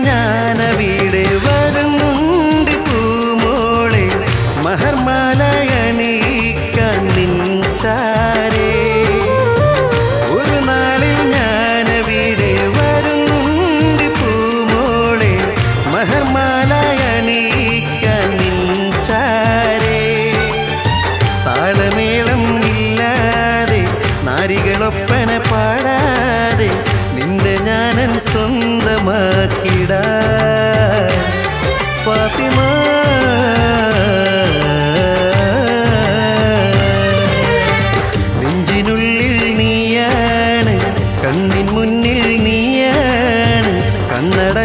ഞാനവിടെ വരുന്നുണ്ട് പൂമോളെ മഹർമാലയണിയിക്കാൻ നിൻ ചാരേ ഒരു നാളിൽ ഞാനവിടെ വരുന്നുണ്ട് പൂമോളെ മഹർമാലയണിയിക്കാൻ നിൻ ചാരേ താളമേളം ഇല്ലാതെ നാരികളൊപ്പന പാടാതെ നിന്റെ ഞാനൻ സ്വന്തമാക്കിടാ ഫാത്തിമ നെഞ്ചിനുള്ളിൽ നീയാണ് കണ്ണിൻ മുന്നിൽ നീയാണ് കണ്ണട